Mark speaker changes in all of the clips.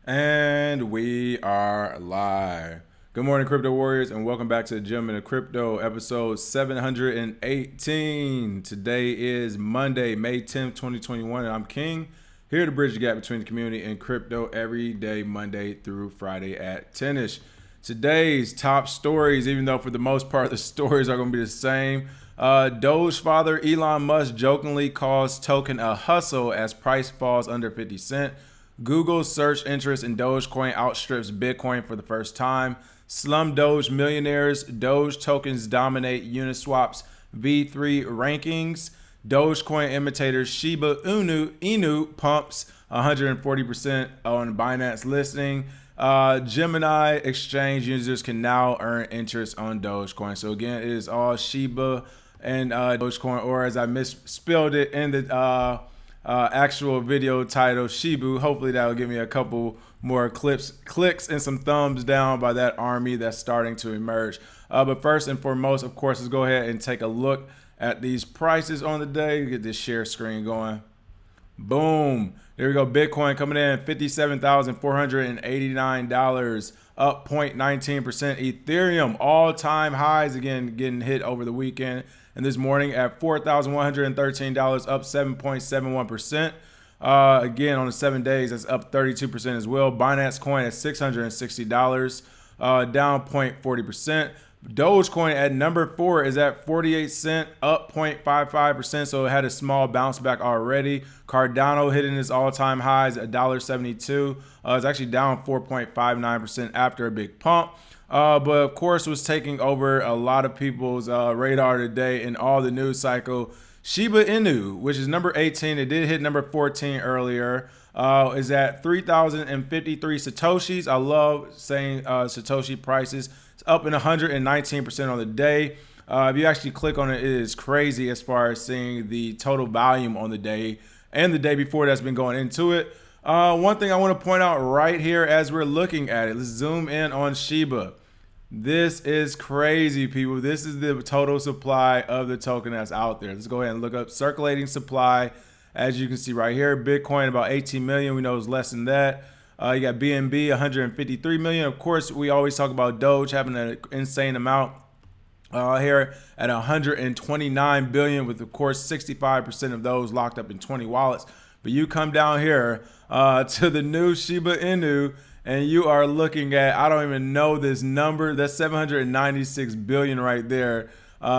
Speaker 1: And we are live. Good morning, Crypto Warriors, and welcome back to the Gem into Crypto, episode 718. Today is Monday, May 10th, 2021, and I'm King, here to bridge the gap between the community and crypto every day, Monday through Friday at 10ish. Today's top stories, even though for the most part the stories are going to be the same. Dogefather Elon Musk jokingly calls token a hustle as price falls under 50 cents. Google's search interest in Dogecoin outstrips Bitcoin for the first time. Slum Doge millionaires. Doge tokens dominate Uniswap's V3 rankings. Dogecoin imitator Shiba Inu pumps 140% on Binance listing. Gemini exchange users can now earn interest on Dogecoin. So again, it is all Shiba and Dogecoin, or as I misspelled it in the actual video title, Shibu. Hopefully that'll give me a couple more clicks and some thumbs down by that army that's starting to emerge. But first and foremost, of course, let's go ahead and take a look at these prices on the day. Get this share screen going. Boom. There we go. Bitcoin coming in $57,489, up 0.19%. Ethereum all-time highs again, getting hit over the weekend. And this morning at $4,113, up 7.71%. Again, on the 7 days, that's up 32% as well. Binance Coin at $660, down 0.40%. Dogecoin at number 4 is at 48 cents, up 0.55%. So it had a small bounce back already. Cardano hitting its all-time highs at $1.72. It's actually down 4.59% after a big pump. But of course was taking over a lot of people's radar today in all the news cycle. Shiba Inu, which is number 18, it did hit number 14 earlier, is at 3,053 Satoshis. I love saying Satoshi prices. It's up in 119% on the day. If you actually click on it, it is crazy as far as seeing the total volume on the day and the day before that's been going into it. One thing I want to point out right here as we're looking at it, let's zoom in on Shiba. This is crazy, people. This is the total supply of the token that's out there. Let's go ahead and look up circulating supply. As you can see right here, Bitcoin about 18 million. We know it's less than that. You got BNB 153 million. Of course, we always talk about Doge having an insane amount here at 129 billion, with of course 65% of those locked up in 20 wallets. But you come down here to the new Shiba Inu, and you are looking at, I don't even know this number, that's 796 billion right there.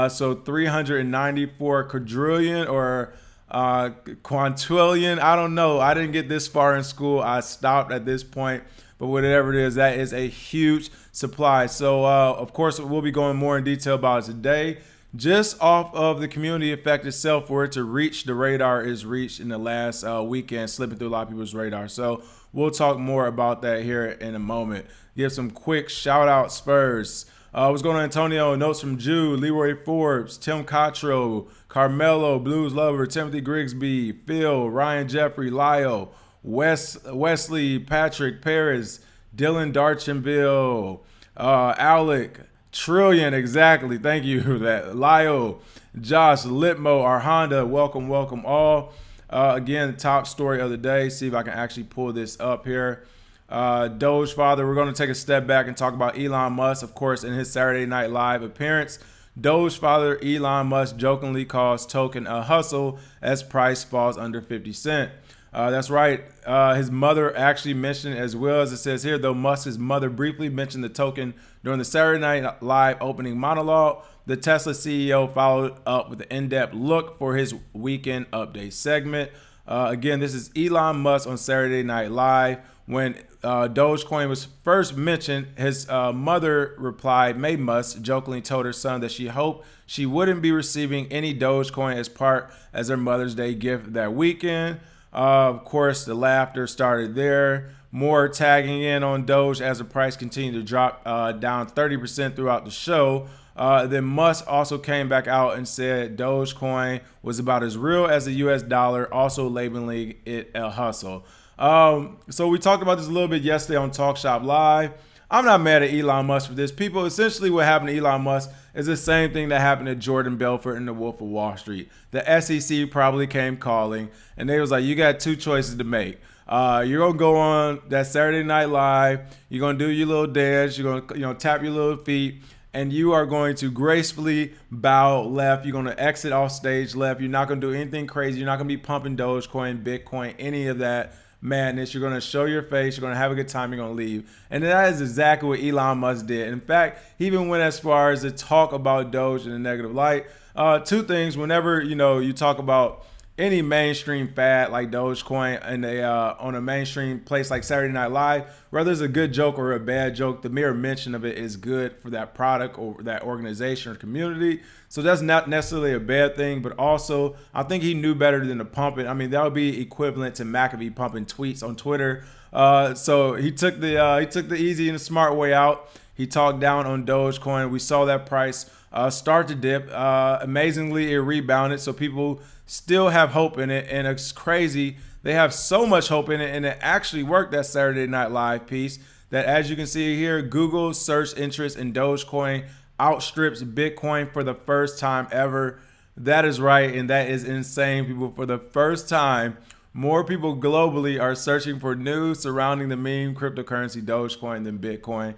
Speaker 1: So 394 quadrillion or quintillion, I don't know. I didn't get this far in school. I stopped at this point. But whatever it is, that is a huge supply. So of course, we'll be going more in detail about it today. Just off of the community effect itself, for it to reach the radar is reached in the last weekend, slipping through a lot of people's radar. So we'll talk more about that here in a moment. Give some quick shout outs first. What's going on, Antonio? Notes from Jude, Leroy Forbes, Tim Cottrell, Carmelo, Blues Lover, Timothy Grigsby, Phil, Ryan Jeffrey, Lyle, Wesley, Patrick, Paris, Dylan Darchinville, Alec, Trillion, exactly. Thank you for that. Lyle, Josh, Litmo, Arhonda, welcome all. Again, top story of the day. See if I can actually pull this up here. Dogefather, we're going to take a step back and talk about Elon Musk, of course, in his Saturday Night Live appearance. Dogefather Elon Musk jokingly calls token a hustle as price falls under 50 cents. That's right. His mother actually mentioned, as well as it says here, though Musk's mother briefly mentioned the token during the Saturday Night Live opening monologue, the Tesla CEO followed up with an in-depth look for his weekend update segment. Again, this is Elon Musk on Saturday Night Live. When Dogecoin was first mentioned, his mother replied, May Musk jokingly told her son that she hoped she wouldn't be receiving any Dogecoin as her Mother's Day gift that weekend. Of course, the laughter started there. More tagging in on Doge as the price continued to drop down 30% throughout the show. Then Musk also came back out and said Dogecoin was about as real as the US dollar, also labeling it a hustle. So we talked about this a little bit yesterday on Talk Shop Live. I'm not mad at Elon Musk for this. People, essentially what happened to Elon Musk is the same thing that happened to Jordan Belfort in The Wolf of Wall Street. The SEC probably came calling, and they was like, you got two choices to make. You're gonna go on that Saturday Night Live. You're gonna do your little dance. You're gonna tap your little feet, and you are going to gracefully bow left. You're gonna exit off stage left. You're not gonna do anything crazy. You're not gonna be pumping Dogecoin, Bitcoin, any of that madness. You're gonna show your face. You're gonna have a good time. You're gonna leave, and that is exactly what Elon Musk did. In fact, he even went as far as to talk about Doge in a negative light. Two things: whenever you talk about any mainstream fad like Dogecoin and on a mainstream place like Saturday Night Live, whether it's a good joke or a bad joke, the mere mention of it is good for that product or that organization or community. So that's not necessarily a bad thing, but also I think he knew better than to pump it. I mean, that would be equivalent to McAfee pumping tweets on Twitter. So he took the easy and the smart way out. He talked down on Dogecoin. We saw that price start to dip. Amazingly, it rebounded. So people still have hope in it, and it's crazy. They have so much hope in it, and it actually worked, that Saturday Night Live piece, that as you can see here, Google search interest in Dogecoin outstrips Bitcoin for the first time ever. That is right, and that is insane, people. For the first time, more people globally are searching for news surrounding the meme cryptocurrency Dogecoin than Bitcoin.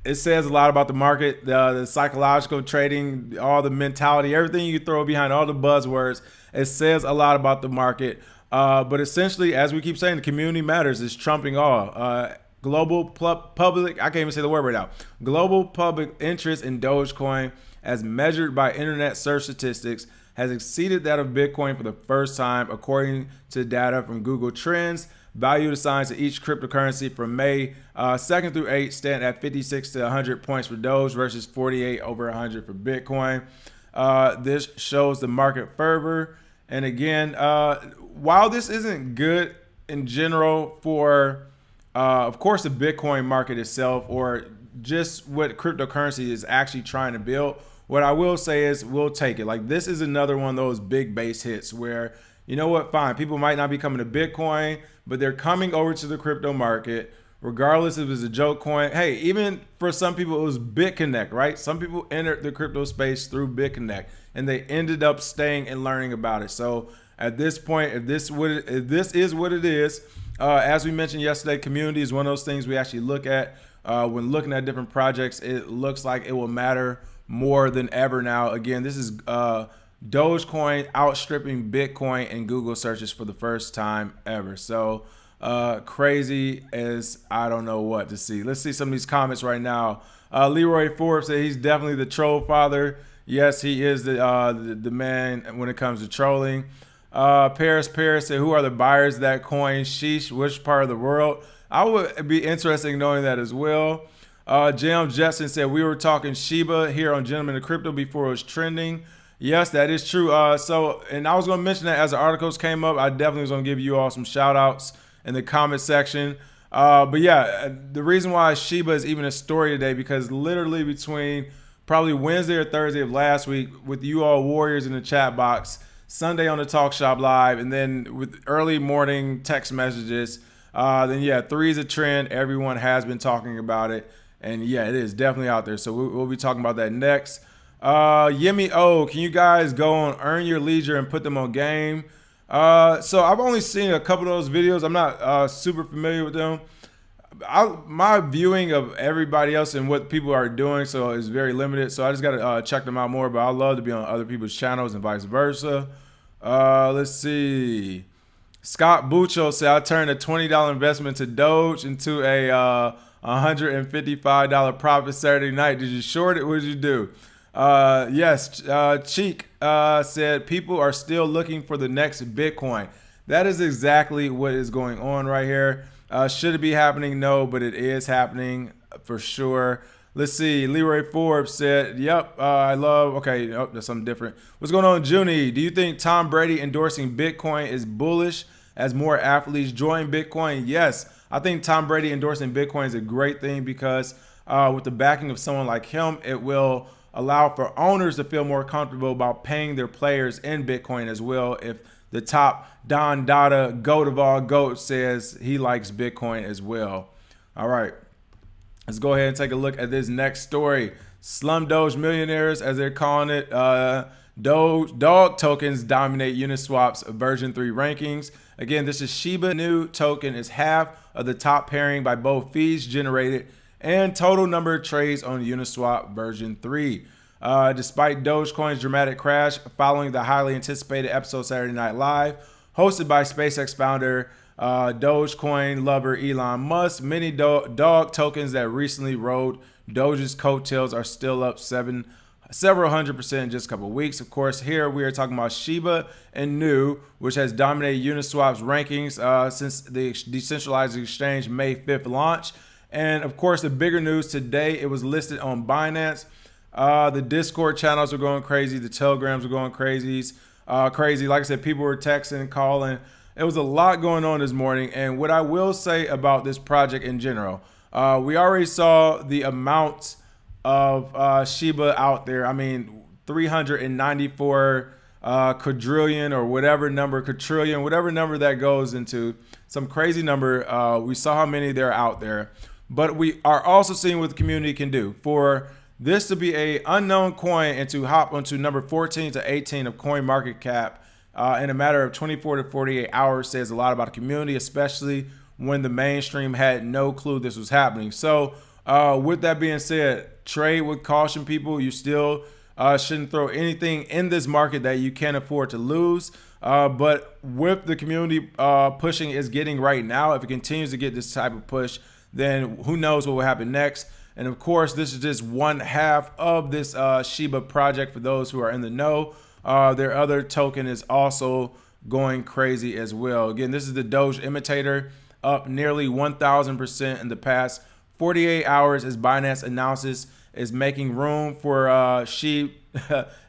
Speaker 1: It says a lot about the market, the psychological trading, all the mentality, everything you throw behind all the buzzwords. It says a lot about the market. But essentially, as we keep saying, the community matters. It's trumping all. Global public, I can't even say the word right now. Global public interest in Dogecoin, as measured by internet search statistics, has exceeded that of Bitcoin for the first time, according to data from Google Trends. Value assigns to each cryptocurrency from May 2nd through 8th stand at 56 to 100 points for Doge versus 48 over 100 for Bitcoin. This shows the market fervor. And again, while this isn't good in general for, of course, the Bitcoin market itself or just what cryptocurrency is actually trying to build, what I will say is we'll take it. Like, this is another one of those big base hits where, you know what, fine, people might not be coming to Bitcoin, but they're coming over to the crypto market, regardless if it's a joke coin. Hey, even for some people, it was BitConnect, right? Some people entered the crypto space through BitConnect, and they ended up staying and learning about it. So at this point, if this is what it is, as we mentioned yesterday, community is one of those things we actually look at when looking at different projects. It looks like it will matter more than ever now. Again, this is Dogecoin outstripping Bitcoin in Google searches for the first time ever. So crazy as I don't know what to see. Let's see some of these comments right now. Leroy Forbes said he's definitely the troll father. Yes, he is the man when it comes to trolling. Paris said, who are the buyers of that coin? Sheesh, which part of the world? I would be interested in knowing that as well. Jim Jetson said, we were talking Shiba here on Gentlemen of Crypto before it was trending. Yes, that is true. And I was going to mention that as the articles came up. I definitely was going to give you all some shout outs in the comment section. But yeah, the reason why Shiba is even a story today, because literally between probably Wednesday or Thursday of last week with you all warriors in the chat box, Sunday on the Talk Shop Live, and then with early morning text messages, then yeah, 3 is a trend. Everyone has been talking about it. And yeah, it is definitely out there. So we'll be talking about that next. Yemi O, can you guys go on Earn Your Leisure and put them on game? So I've only seen a couple of those videos. I'm not super familiar with them. My viewing of everybody else and what people are doing so is very limited. So I just got to check them out more. But I love to be on other people's channels and vice versa. Let's see. Scott Bucho said I turned a $20 investment to Doge into a $155 profit Saturday night. Did you short it? What did you do? Yes, Cheek said people are still looking for the next Bitcoin. That is exactly what is going on right here. Should it be happening? No, but it is happening for sure. Let's see. Leroy Forbes said, yep, okay, oh, that's something different. What's going on, Junie? Do you think Tom Brady endorsing Bitcoin is bullish as more athletes join Bitcoin? Yes, I think Tom Brady endorsing Bitcoin is a great thing because with the backing of someone like him, it will allow for owners to feel more comfortable about paying their players in Bitcoin as well. If the top Don Dada, goat of all goats, says he likes Bitcoin as well. All right, let's go ahead and take a look at this next story. Slum Doge millionaires, as they're calling it. Dog tokens dominate Uniswap's version 3 rankings. Again, this is Shiba Inu token is half of the top pairing by both fees generated and total number of trades on Uniswap version 3. Despite Dogecoin's dramatic crash following the highly anticipated episode Saturday Night Live, hosted by SpaceX founder, Dogecoin lover Elon Musk, many dog tokens that recently rode Doge's coattails are still up several 100% in just a couple of weeks. Of course, here we are talking about Shiba Inu, which has dominated Uniswap's rankings since the decentralized exchange May 5th launch. And of course, the bigger news today, it was listed on Binance. The Discord channels are going crazy. The Telegrams are going crazy. Like I said, people were texting, calling. It was a lot going on this morning. And what I will say about this project in general, we already saw the amount of Shiba out there. I mean, 394 quadrillion or whatever number, quadrillion, whatever number that goes into, some crazy number. We saw how many there are out there. But we are also seeing what the community can do. For this to be a unknown coin and to hop onto number 14 to 18 of coin market cap in a matter of 24 to 48 hours says a lot about the community, especially when the mainstream had no clue this was happening. So with that being said, trade with caution, people. You still shouldn't throw anything in this market that you can't afford to lose. But with the community pushing is getting right now, if it continues to get this type of push, then who knows what will happen next. And of course, this is just one half of this Shiba project for those who are in the know. Their other token is also going crazy as well. Again, this is the Doge imitator, up nearly 1,000% in the past 48 hours as Binance announces is making room for SHIB.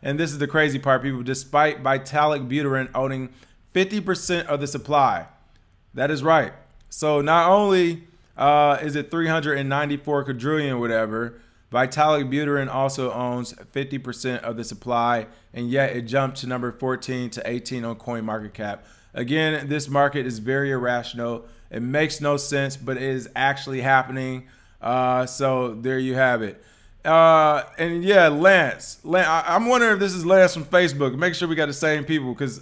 Speaker 1: And this is the crazy part, people. Despite Vitalik Buterin owning 50% of the supply. That is right. So not only is it 394 quadrillion, whatever, Vitalik Buterin also owns 50% of the supply, and yet it jumped to number 14 to 18 on CoinMarketCap. Again, this market is very irrational. It makes no sense, but it is actually happening. So there you have it. And yeah, Lance, I'm wondering if this is Lance from Facebook. Make sure we got the same people, because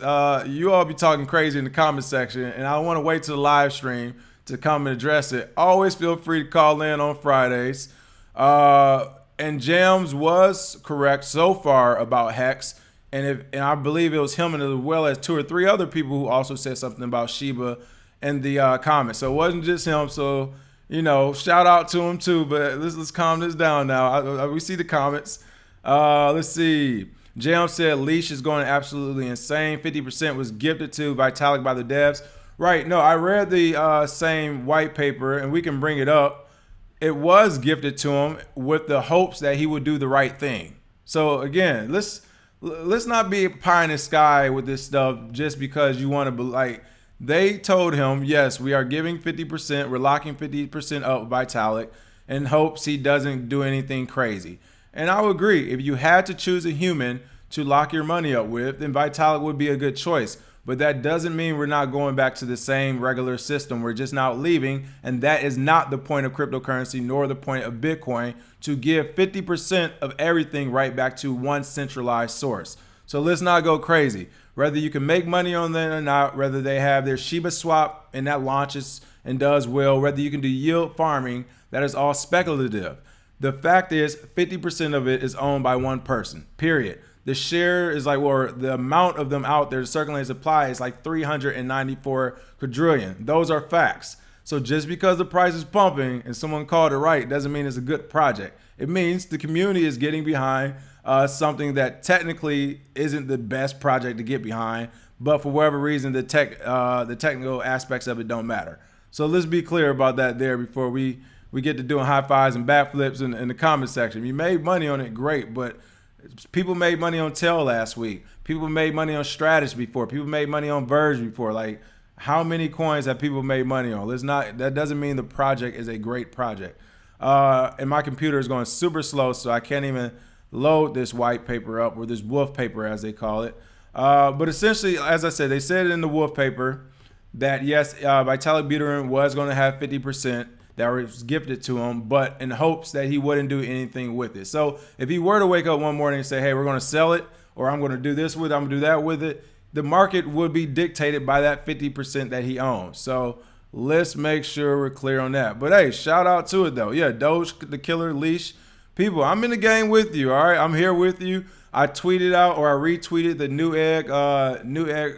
Speaker 1: you all be talking crazy in the comment section, and I want to wait to the live stream to come and address it. Always feel free to call in on Fridays. And Jams was correct so far about Hex, and I believe it was him, and as well as 2 or 3 other people who also said something about Shiba in the comments. So it wasn't just him. So shout out to him too. But let's calm this down now. We see the comments. Let's see. Jam said leash is going absolutely insane. 50% was gifted to Vitalik by the devs. Right. No, I read the same white paper, and we can bring it up. It was gifted to him with the hopes that he would do the right thing. So again, let's not be pie in the sky with this stuff just because you want to be like. They told him, yes, we are giving 50%. We're locking 50% up Vitalik in hopes he doesn't do anything crazy. And I would agree. If you had to choose a human to lock your money up with, then Vitalik would be a good choice. But that doesn't mean we're not going back to the same regular system. We're just not leaving. And that is not the point of cryptocurrency, nor the point of Bitcoin, to give 50% of everything right back to one centralized source. So let's not go crazy. Whether you can make money on them or not, whether they have their Shiba swap and that launches and does well, whether you can do yield farming, that is all speculative. The fact is 50% of it is owned by one person, period. The share is like, or the amount of them out there, the circulating supply is like 394 quadrillion. Those are facts. So just because the price is pumping and someone called it right doesn't mean it's a good project. It means the community is getting behind something that technically isn't the best project to get behind, but for whatever reason, the technical aspects of it don't matter. So let's be clear about that there before we get to doing high fives and backflips in the comment section. You made money on it, great, but people made money on Tail last week. People made money on Stratus before. People made money on Verge before. Like, how many coins have people made money on? That doesn't mean the project is a great project. And my computer is going super slow, so I can't even load this white paper up, or this wolf paper as they call it. But essentially, as I said, they said in the wolf paper that yes, Vitalik Buterin was going to have 50% that was gifted to him, but in hopes that he wouldn't do anything with it. So if he were to wake up one morning and say, hey, we're going to sell it, or I'm going to do this with it, I'm going to do that with it, the market would be dictated by that 50% that he owns. So let's make sure we're clear on that. But hey, shout out to it though. Yeah, Doge, the killer leash. People, I'm in the game with you, all right? I'm here with you. I tweeted out, or I retweeted the Newegg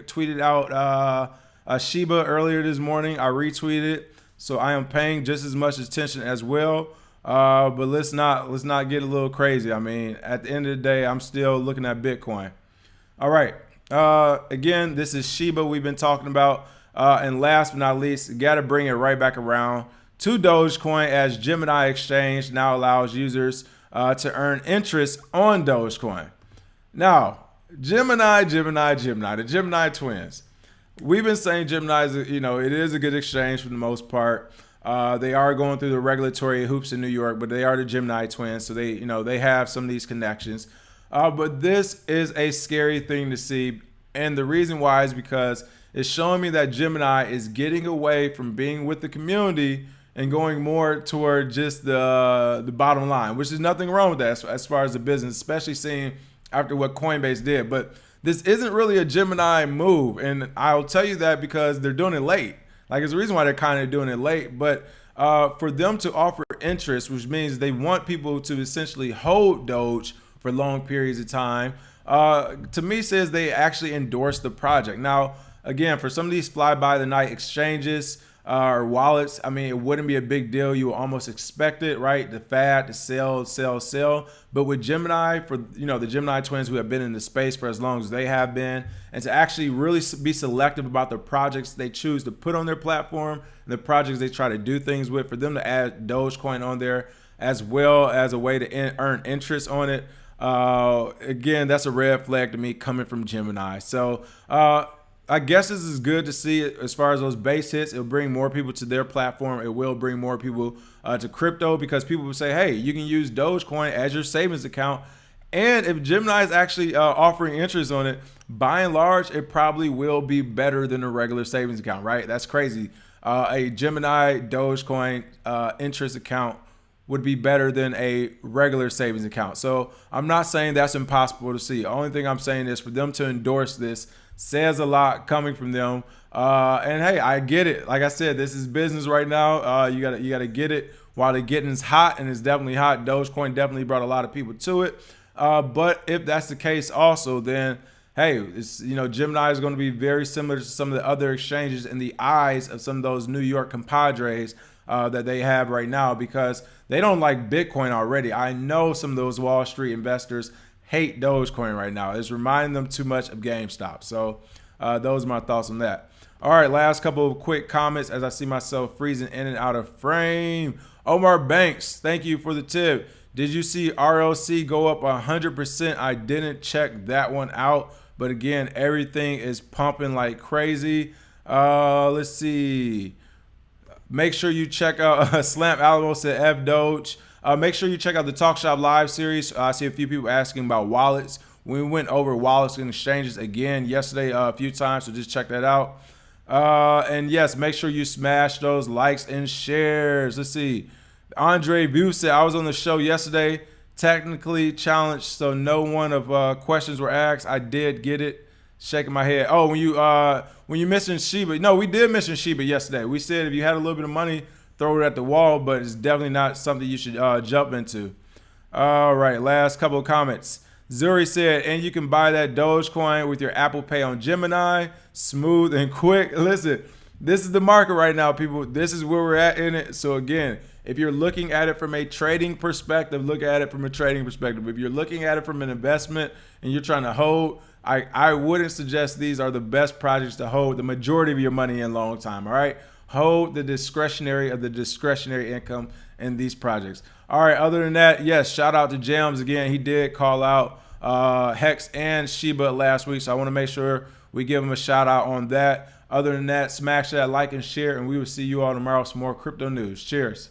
Speaker 1: tweeted out Shiba earlier this morning. I retweeted it. So I am paying just as much attention as well. But let's not get a little crazy. I mean, at the end of the day, I'm still looking at Bitcoin. All right. Again, this is Shiba we've been talking about. And last but not least, got to bring it right back around to Dogecoin, as Gemini exchange now allows users to earn interest on Dogecoin. Now, Gemini, the Gemini twins. We've been saying Gemini is, it is a good exchange for the most part. They are going through the regulatory hoops in New York, but they are the Gemini twins, so they have some of these connections. But this is a scary thing to see, and the reason why is because it's showing me that Gemini is getting away from being with the community and going more toward just the bottom line, which is nothing wrong with that as far as the business, especially seeing after what Coinbase did. But this isn't really a Gemini move, and I'll tell you that because they're doing it late. Like, there's a reason why they're kind of doing it late, but for them to offer interest, which means they want people to essentially hold Doge for long periods of time, to me says they actually endorse the project. Now, again, for some of these fly-by-the-night exchanges or wallets, I mean, it wouldn't be a big deal. You will almost expect it, right? The fad, to sell. But with Gemini, for the Gemini twins who have been in the space for as long as they have been, and to actually really be selective about the projects they choose to put on their platform and the projects they try to do things with, for them to add Dogecoin on there as well as a way to earn interest on it, again, that's a red flag to me coming from Gemini. So I guess this is good to see it as far as those base hits. It'll bring more people to their platform. It will bring more people to crypto, because people will say, hey, you can use Dogecoin as your savings account. And if Gemini is actually offering interest on it, by and large, it probably will be better than a regular savings account, right? That's crazy. A Gemini Dogecoin interest account would be better than a regular savings account. So I'm not saying that's impossible to see. The only thing I'm saying is for them to endorse this says a lot coming from them. And hey, I get it. Like I said, this is business right now. You gotta get it while the getting is hot, and it's definitely hot. Dogecoin definitely brought a lot of people to it. But if that's the case also, then hey, it's, Gemini is going to be very similar to some of the other exchanges in the eyes of some of those New York compadres that they have right now, because they don't like Bitcoin already. I know some of those Wall Street investors hate Dogecoin right now. It's reminding them too much of GameStop. So those are my thoughts on that. All right, last couple of quick comments as I see myself freezing in and out of frame. Omar Banks, thank you for the tip. Did you see RLC go up 100%? I didn't check that one out, but again, everything is pumping like crazy. Let's see. Make sure you check out Slam Alamo said F Doge. Make sure you check out the Talk Shop Live series. I see a few people asking about wallets. We went over wallets and exchanges again yesterday a few times, so just check that out. And yes, make sure you smash those likes and shares. Let's see. Andre View said, I was on the show yesterday, technically challenged, so no one of questions were asked. I did get it. Shaking my head. Oh, when you mentioned Shiba, no, we did mention Shiba yesterday. We said if you had a little bit of money, throw it at the wall, but it's definitely not something you should jump into. All right, last couple of comments. Zuri said, and you can buy that Dogecoin with your Apple Pay on Gemini. Smooth and quick. Listen, this is the market right now, people. This is where we're at in it. So again, if you're looking at it from a trading perspective, look at it from a trading perspective. If you're looking at it from an investment and you're trying to hold, I wouldn't suggest these are the best projects to hold the majority of your money in long time, all right? Hold the discretionary of the discretionary income in these projects. All right, other than that, yes, shout out to Jams again. He did call out Hex and Shiba last week, so I want to make sure we give him a shout out on that. Other than that, smash that like and share, and we will see you all tomorrow with some more crypto news. Cheers.